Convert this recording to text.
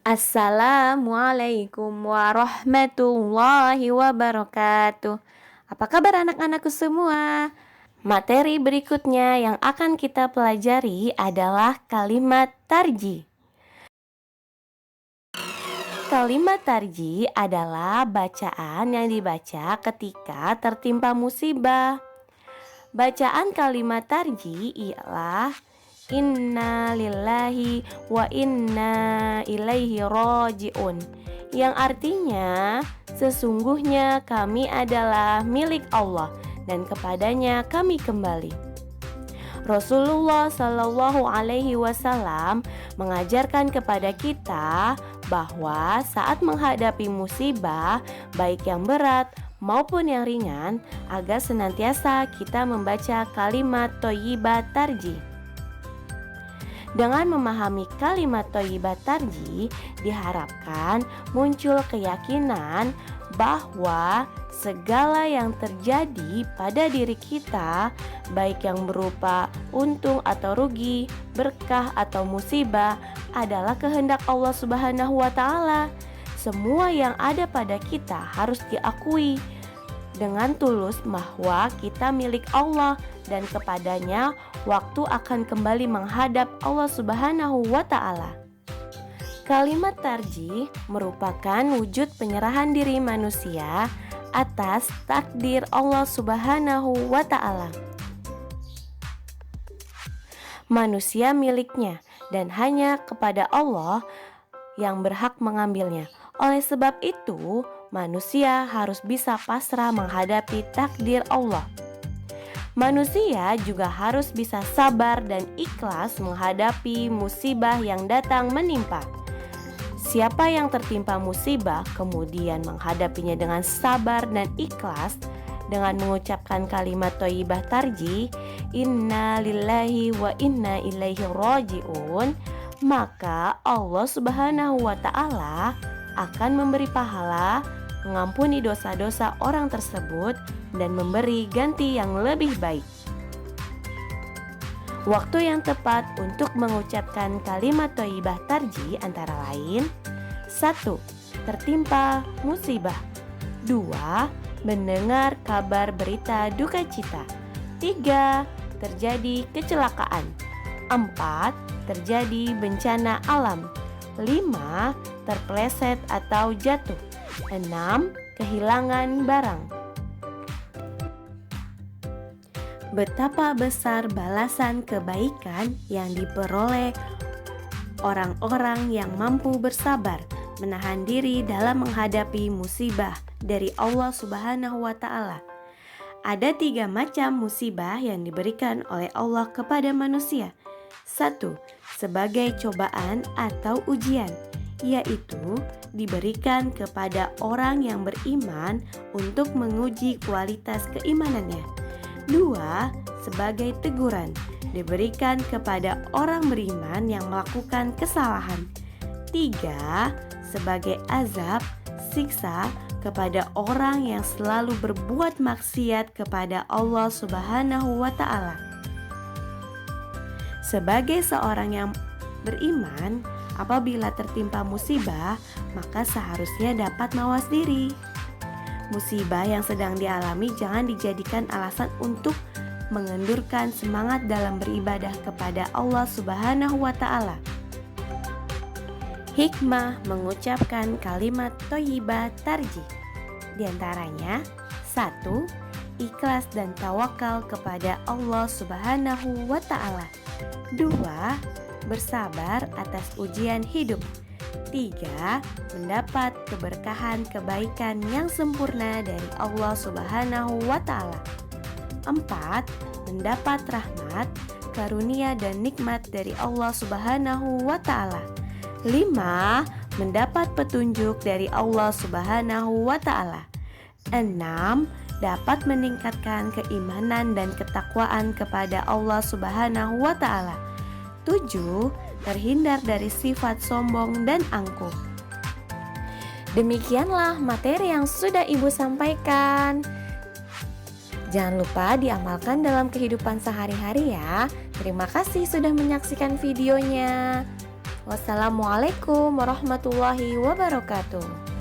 Assalamualaikum warahmatullahi wabarakatuh. Apa kabar anak-anakku semua? Materi berikutnya yang akan kita pelajari adalah kalimat tarji. Kalimat tarji adalah bacaan yang dibaca ketika tertimpa musibah. Bacaan kalimat tarji ialah Inna lillahi wa inna ilaihi raji'un, yang artinya sesungguhnya kami adalah milik Allah dan kepadanya kami kembali. Rasulullah Shallallahu Alaihi Wasallam mengajarkan kepada kita bahwa saat menghadapi musibah, baik yang berat maupun yang ringan, agar senantiasa kita membaca kalimat thayyibah tarji. Dengan memahami kalimat thayyibah tarji, diharapkan muncul keyakinan bahwa segala yang terjadi pada diri kita, baik yang berupa untung atau rugi, berkah atau musibah, adalah kehendak Allah Subhanahu wa Ta'ala. Semua yang ada pada kita harus diakui dengan tulus bahwa kita milik Allah dan kepadanya waktu akan kembali menghadap Allah Subhanahu wa Ta'ala. Kalimat tarji merupakan wujud penyerahan diri manusia atas takdir Allah Subhanahu wa Ta'ala. Manusia miliknya dan hanya kepada Allah yang berhak mengambilnya. Oleh sebab itu, manusia harus bisa pasrah menghadapi takdir Allah. Manusia juga harus bisa sabar dan ikhlas menghadapi musibah yang datang menimpa. Siapa yang tertimpa musibah kemudian menghadapinya dengan sabar dan ikhlas dengan mengucapkan kalimat thayyibah tarji, Inna lillahi wa inna ilaihi raji'un, maka Allah Subhanahu wa Ta'ala akan memberi pahala, mengampuni dosa-dosa orang tersebut, dan memberi ganti yang lebih baik. Waktu yang tepat untuk mengucapkan kalimat thayyibah tarji antara lain: 1. Tertimpa musibah. 2. Mendengar kabar berita duka cita. 3. Terjadi kecelakaan. 4. Terjadi bencana alam. 5. Terpeleset atau jatuh. 6. Kehilangan barang. Betapa besar balasan kebaikan yang diperoleh orang-orang yang mampu bersabar, menahan diri dalam menghadapi musibah dari Allah Subhanahu wa Ta'ala. Ada 3 macam musibah yang diberikan oleh Allah kepada manusia. 1. Sebagai cobaan atau ujian, yaitu diberikan kepada orang yang beriman untuk menguji kualitas keimanannya. 2. Sebagai teguran, diberikan kepada orang beriman yang melakukan kesalahan. 3. Sebagai azab, siksa kepada orang yang selalu berbuat maksiat kepada Allah Subhanahu wa Ta'ala. Sebagai seorang yang beriman, apabila tertimpa musibah, maka seharusnya dapat mawas diri. Musibah yang sedang dialami jangan dijadikan alasan untuk mengendurkan semangat dalam beribadah kepada Allah Subhanahu wa Ta'ala. Hikmah mengucapkan kalimat thayyibah tarji, di antaranya: 1. Ikhlas dan tawakal kepada Allah Subhanahu wa Ta'ala. 2. Bersabar atas ujian hidup. 3. Mendapat keberkahan kebaikan yang sempurna dari Allah Subhanahu wa Ta'ala. 4. Mendapat rahmat, karunia dan nikmat dari Allah Subhanahu wa Ta'ala. 5. Mendapat petunjuk dari Allah Subhanahu wa Ta'ala. 6. Dapat meningkatkan keimanan dan ketakwaan kepada Allah Subhanahu wa Ta'ala. 7. Terhindar dari sifat sombong dan angkuh. Demikianlah materi yang sudah Ibu sampaikan. Jangan lupa diamalkan dalam kehidupan sehari-hari ya. Terima kasih sudah menyaksikan videonya. Wassalamualaikum warahmatullahi wabarakatuh.